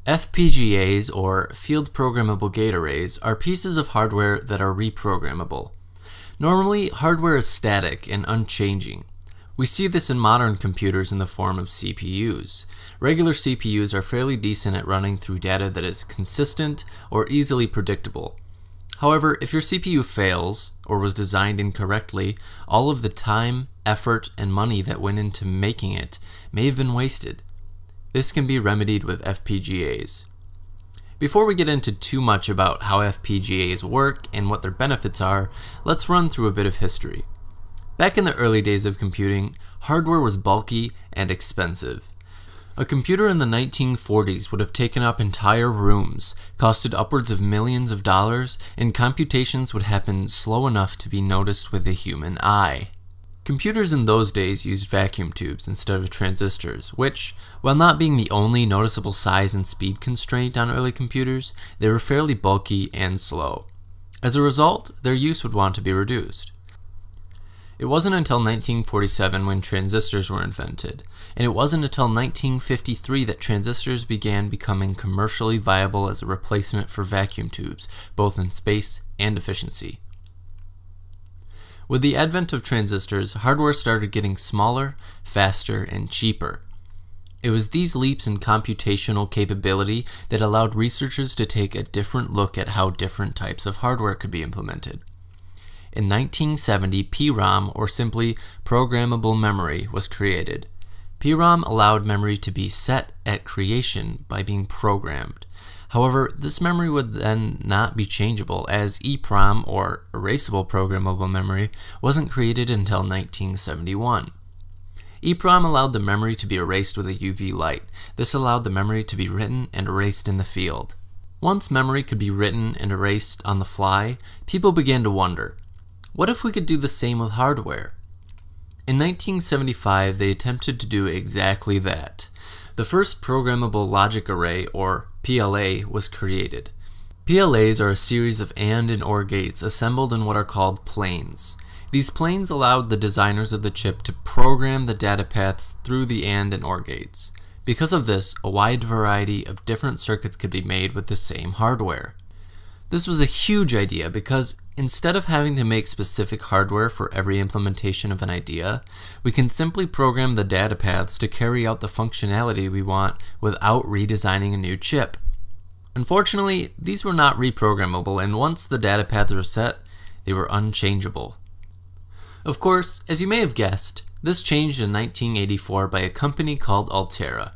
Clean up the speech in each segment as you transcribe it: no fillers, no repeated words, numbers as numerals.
FPGAs, or Field Programmable Gate Arrays, are pieces of hardware that are reprogrammable. Normally, hardware is static and unchanging. We see this in modern computers in the form of CPUs. Regular CPUs are fairly decent at running through data that is consistent or easily predictable. However, if your CPU fails or was designed incorrectly, all of the time, effort, and money that went into making it may have been wasted. This can be remedied with FPGAs. Before we get into too much about how FPGAs work and what their benefits are, let's run through a bit of history. Back in the early days of computing, hardware was bulky and expensive. A computer in the 1940s would have taken up entire rooms, costed upwards of millions of dollars, and computations would happen slow enough to be noticed with the human eye. Computers in those days used vacuum tubes instead of transistors, which, while not being the only noticeable size and speed constraint on early computers, they were fairly bulky and slow. As a result, their use would want to be reduced. It wasn't until 1947 when transistors were invented, and it wasn't until 1953 that transistors began becoming commercially viable as a replacement for vacuum tubes, both in space and efficiency. With the advent of transistors, hardware started getting smaller, faster, and cheaper. It was these leaps in computational capability that allowed researchers to take a different look at how different types of hardware could be implemented. In 1970, PROM, or simply programmable memory, was created. PROM allowed memory to be set at creation by being programmed. However, this memory would then not be changeable, as EPROM, or erasable programmable memory, wasn't created until 1971. EPROM allowed the memory to be erased with a UV light. This allowed the memory to be written and erased in the field. Once memory could be written and erased on the fly, people began to wonder, what if we could do the same with hardware? In 1975, they attempted to do exactly that. The first programmable logic array, or PLA, was created. PLAs are a series of AND and OR gates assembled in what are called planes. These planes allowed the designers of the chip to program the data paths through the AND and OR gates. Because of this, a wide variety of different circuits could be made with the same hardware. This was a huge idea because instead of having to make specific hardware for every implementation of an idea, we can simply program the data paths to carry out the functionality we want without redesigning a new chip. Unfortunately, these were not reprogrammable, and once the data paths were set, they were unchangeable. Of course, as you may have guessed, this changed in 1984 by a company called Altera.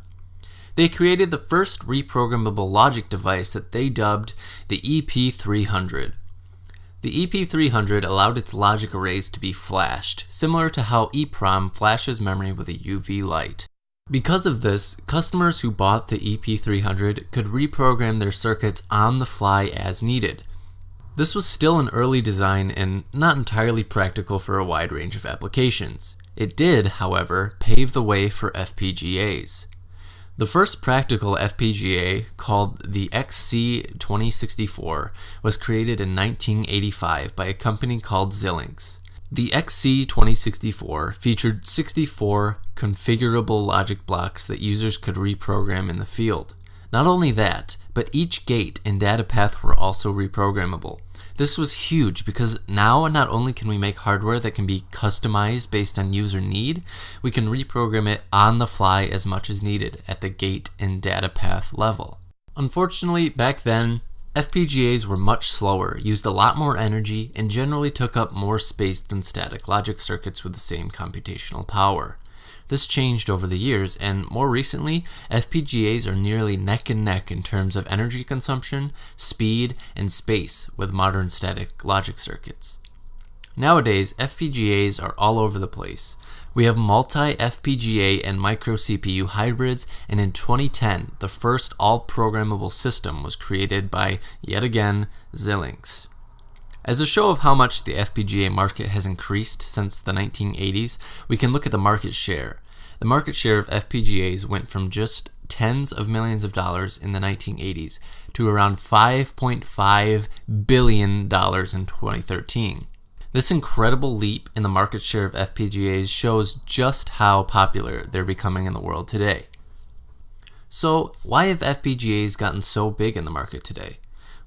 They created the first reprogrammable logic device that they dubbed the EP300. The EP300 allowed its logic arrays to be flashed, similar to how EPROM flashes memory with a UV light. Because of this, customers who bought the EP300 could reprogram their circuits on the fly as needed. This was still an early design and not entirely practical for a wide range of applications. It did, however, pave the way for FPGAs. The first practical FPGA, called the XC2064, was created in 1985 by a company called Xilinx. The XC2064 featured 64 configurable logic blocks that users could reprogram in the field. Not only that, but each gate and data path were also reprogrammable. This was huge because now not only can we make hardware that can be customized based on user need, we can reprogram it on the fly as much as needed at the gate and data path level. Unfortunately, back then, FPGAs were much slower, used a lot more energy, and generally took up more space than static logic circuits with the same computational power. This changed over the years, and more recently, FPGAs are nearly neck and neck in terms of energy consumption, speed, and space with modern static logic circuits. Nowadays, FPGAs are all over the place. We have multi-FPGA and micro-CPU hybrids, and in 2010, the first all-programmable system was created by, yet again, Xilinx. As a show of how much the FPGA market has increased since the 1980s, we can look at the market share. The market share of FPGAs went from just tens of millions of dollars in the 1980s to around $5.5 billion in 2013. This incredible leap in the market share of FPGAs shows just how popular they're becoming in the world today. So why have FPGAs gotten so big in the market today?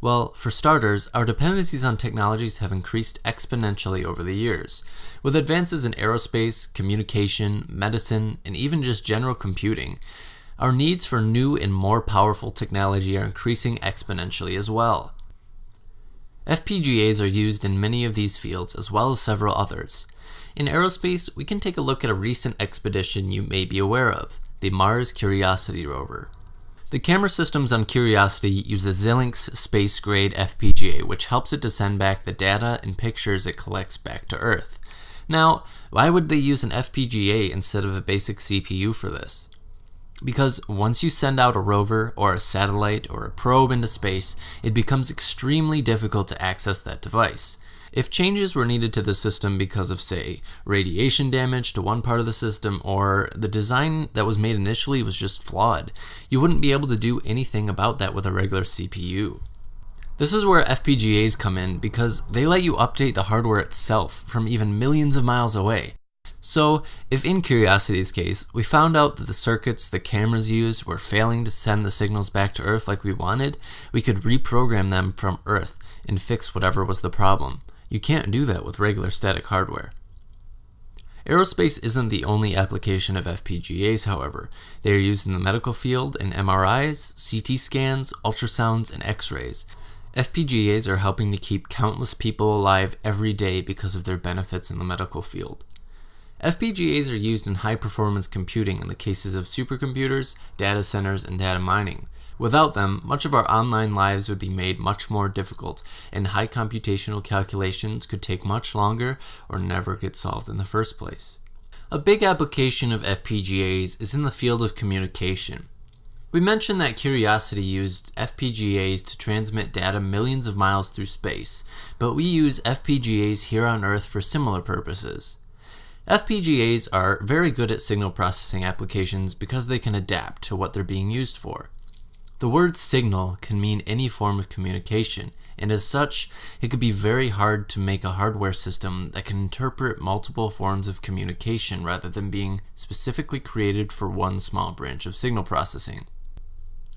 Well, for starters, our dependencies on technologies have increased exponentially over the years. With advances in aerospace, communication, medicine, and even just general computing, our needs for new and more powerful technology are increasing exponentially as well. FPGAs are used in many of these fields as well as several others. In aerospace, we can take a look at a recent expedition you may be aware of, the Mars Curiosity rover. The camera systems on Curiosity use a Xilinx space-grade FPGA, which helps it to send back the data and pictures it collects back to Earth. Now, why would they use an FPGA instead of a basic CPU for this? Because once you send out a rover or a satellite or a probe into space, it becomes extremely difficult to access that device. If changes were needed to the system because of, say, radiation damage to one part of the system, or the design that was made initially was just flawed, you wouldn't be able to do anything about that with a regular CPU. This is where FPGAs come in because they let you update the hardware itself from even millions of miles away. So, if in Curiosity's case, we found out that the circuits the cameras used were failing to send the signals back to Earth like we wanted, we could reprogram them from Earth and fix whatever was the problem. You can't do that with regular static hardware. Aerospace isn't the only application of FPGAs, however. They are used in the medical field in MRIs, CT scans, ultrasounds, and X-rays. FPGAs are helping to keep countless people alive every day because of their benefits in the medical field. FPGAs are used in high-performance computing in the cases of supercomputers, data centers, and data mining. Without them, much of our online lives would be made much more difficult, and high computational calculations could take much longer or never get solved in the first place. A big application of FPGAs is in the field of communication. We mentioned that Curiosity used FPGAs to transmit data millions of miles through space, but we use FPGAs here on Earth for similar purposes. FPGAs are very good at signal processing applications because they can adapt to what they're being used for. The word signal can mean any form of communication, and as such, it could be very hard to make a hardware system that can interpret multiple forms of communication rather than being specifically created for one small branch of signal processing.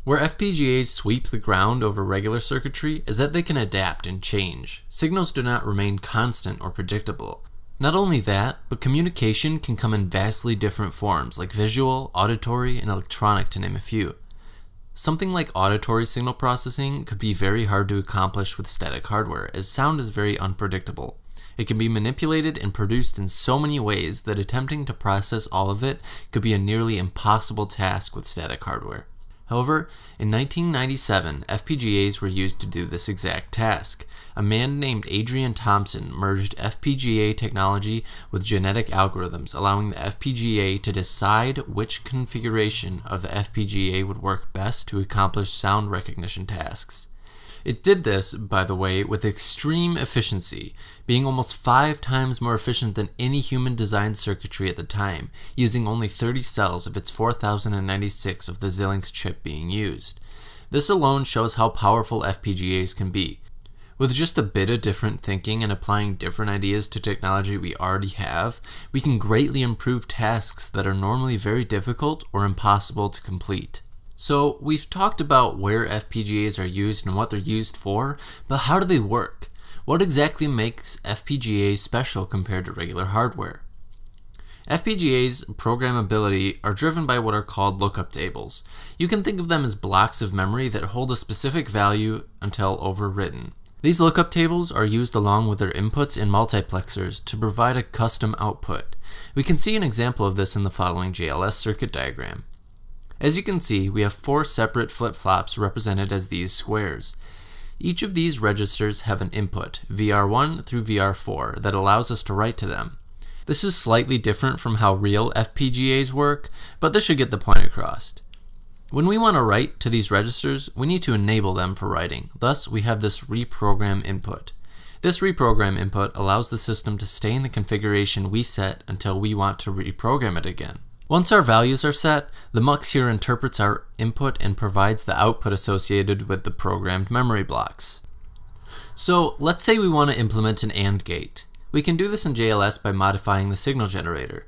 Where FPGAs sweep the ground over regular circuitry is that they can adapt and change. Signals do not remain constant or predictable. Not only that, but communication can come in vastly different forms like visual, auditory, and electronic to name a few. Something like auditory signal processing could be very hard to accomplish with static hardware, as sound is very unpredictable. It can be manipulated and produced in so many ways that attempting to process all of it could be a nearly impossible task with static hardware. However, in 1997, FPGAs were used to do this exact task. A man named Adrian Thompson merged FPGA technology with genetic algorithms, allowing the FPGA to decide which configuration of the FPGA would work best to accomplish sound recognition tasks. It did this, by the way, with extreme efficiency, being almost 5 times more efficient than any human-designed circuitry at the time, using only 30 cells of its 4096 of the Xilinx chip being used. This alone shows how powerful FPGAs can be. With just a bit of different thinking and applying different ideas to technology we already have, we can greatly improve tasks that are normally very difficult or impossible to complete. So, we've talked about where FPGAs are used and what they're used for, but how do they work? What exactly makes FPGAs special compared to regular hardware? FPGAs' programmability are driven by what are called lookup tables. You can think of them as blocks of memory that hold a specific value until overwritten. These lookup tables are used along with their inputs in multiplexers to provide a custom output. We can see an example of this in the following JLS circuit diagram. As you can see, we have 4 separate flip-flops represented as these squares. Each of these registers have an input, VR1 through VR4, that allows us to write to them. This is slightly different from how real FPGAs work, but this should get the point across. When we want to write to these registers, we need to enable them for writing. Thus, we have this reprogram input. This reprogram input allows the system to stay in the configuration we set until we want to reprogram it again. Once our values are set, the MUX here interprets our input and provides the output associated with the programmed memory blocks. So, let's say we want to implement an AND gate. We can do this in JLS by modifying the signal generator.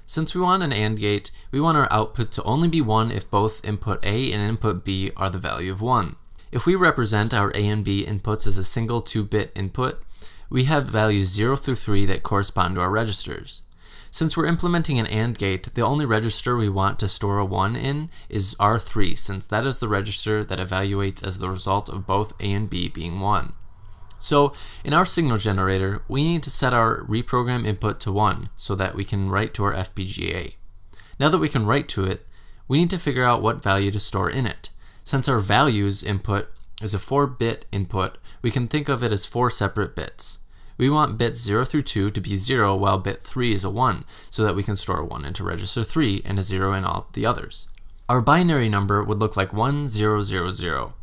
Since we want an AND gate, we want our output to only be 1 if both input A and input B are the value of 1. If we represent our A and B inputs as a single 2-bit input, we have values 0 through 3 that correspond to our registers. Since we're implementing an AND gate, the only register we want to store a 1 in is R3, since that is the register that evaluates as the result of both A and B being 1. So, in our signal generator, we need to set our reprogram input to 1 so that we can write to our FPGA. Now that we can write to it, we need to figure out what value to store in it. Since our values input is a 4-bit input, we can think of it as 4 separate bits. We want bits 0 through 2 to be 0 while bit 3 is a 1, so that we can store a 1 into register 3 and a 0 in all the others. Our binary number would look like 1000.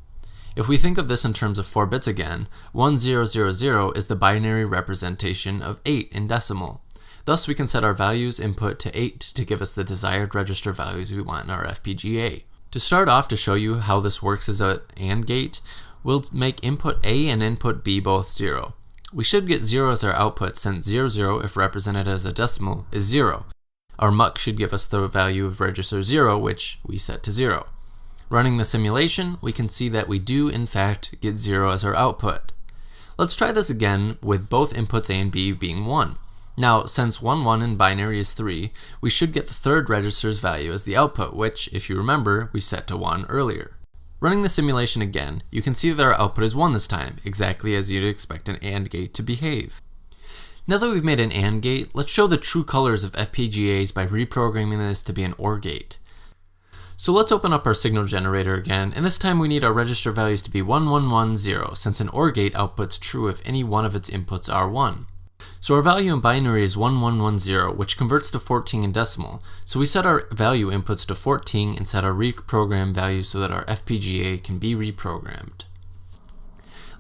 If we think of this in terms of 4 bits again, 1000 is the binary representation of 8 in decimal. Thus we can set our values input to 8 to give us the desired register values we want in our FPGA. To start off, to show you how this works as an AND gate, we'll make input A and input B both 0. We should get 0 as our output, since 00, if represented as a decimal, is 0. Our muck should give us the value of register 0, which we set to 0. Running the simulation, we can see that we do in fact get 0 as our output. Let's try this again with both inputs A and B being 1. Now, since 1, 1 in binary is 3, we should get the third register's value as the output, which, if you remember, we set to 1 earlier. Running the simulation again, you can see that our output is 1 this time, exactly as you'd expect an AND gate to behave. Now that we've made an AND gate, let's show the true colors of FPGAs by reprogramming this to be an OR gate. So let's open up our signal generator again, and this time we need our register values to be 1110, since an OR gate outputs true if any one of its inputs are 1. So our value in binary is 1110, which converts to 14 in decimal. So we set our value inputs to 14 and set our reprogram value so that our FPGA can be reprogrammed.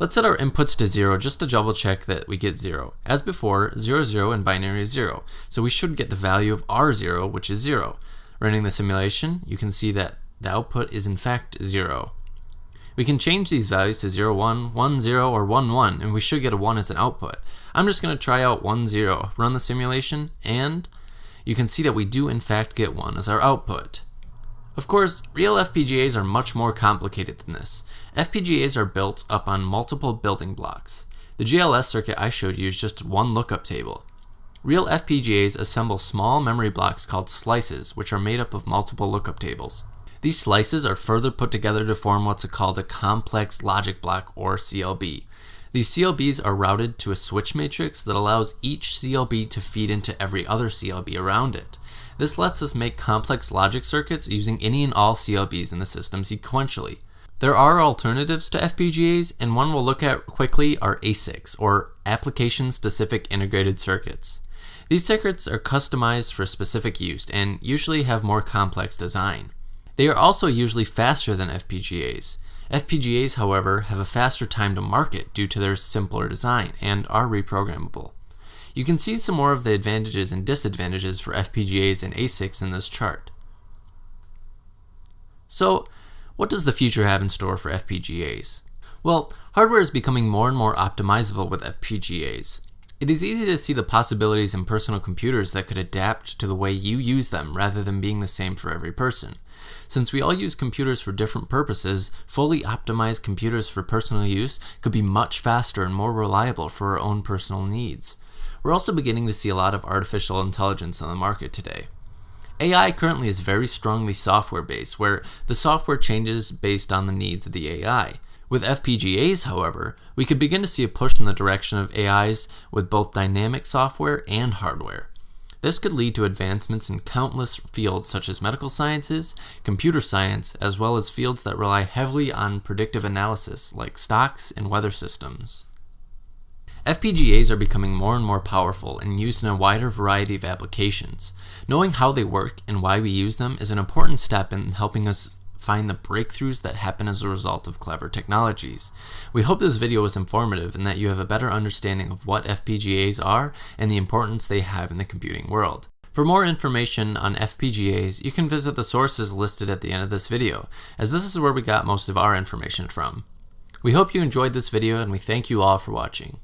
Let's set our inputs to 0 just to double check that we get 0. As before, 00 in binary is 0, so we should get the value of R0, which is 0. Running the simulation, you can see that the output is in fact 0. We can change these values to 0, 1, 1, 0, or 1, 1, and we should get a 1 as an output. I'm just going to try out 1, 0, run the simulation, and you can see that we do in fact get 1 as our output. Of course, real FPGAs are much more complicated than this. FPGAs are built up on multiple building blocks. The GLS circuit I showed you is just one lookup table. Real FPGAs assemble small memory blocks called slices, which are made up of multiple lookup tables. These slices are further put together to form what's called a complex logic block, or CLB. These CLBs are routed to a switch matrix that allows each CLB to feed into every other CLB around it. This lets us make complex logic circuits using any and all CLBs in the system sequentially. There are alternatives to FPGAs, and one we'll look at quickly are ASICs, or application-specific integrated circuits. These circuits are customized for specific use and usually have more complex design. They are also usually faster than FPGAs. FPGAs, however, have a faster time to market due to their simpler design and are reprogrammable. You can see some more of the advantages and disadvantages for FPGAs and ASICs in this chart. So, what does the future have in store for FPGAs? Well, hardware is becoming more and more optimizable with FPGAs. It is easy to see the possibilities in personal computers that could adapt to the way you use them rather than being the same for every person. Since we all use computers for different purposes, fully optimized computers for personal use could be much faster and more reliable for our own personal needs. We're also beginning to see a lot of artificial intelligence on the market today. AI currently is very strongly software-based, where the software changes based on the needs of the AI. With FPGAs, however, we could begin to see a push in the direction of AIs with both dynamic software and hardware. This could lead to advancements in countless fields such as medical sciences, computer science, as well as fields that rely heavily on predictive analysis like stocks and weather systems. FPGAs are becoming more and more powerful and used in a wider variety of applications. Knowing how they work and why we use them is an important step in helping us find the breakthroughs that happen as a result of clever technologies. We hope this video was informative and that you have a better understanding of what FPGAs are and the importance they have in the computing world. For more information on FPGAs, you can visit the sources listed at the end of this video, as this is where we got most of our information from. We hope you enjoyed this video and we thank you all for watching.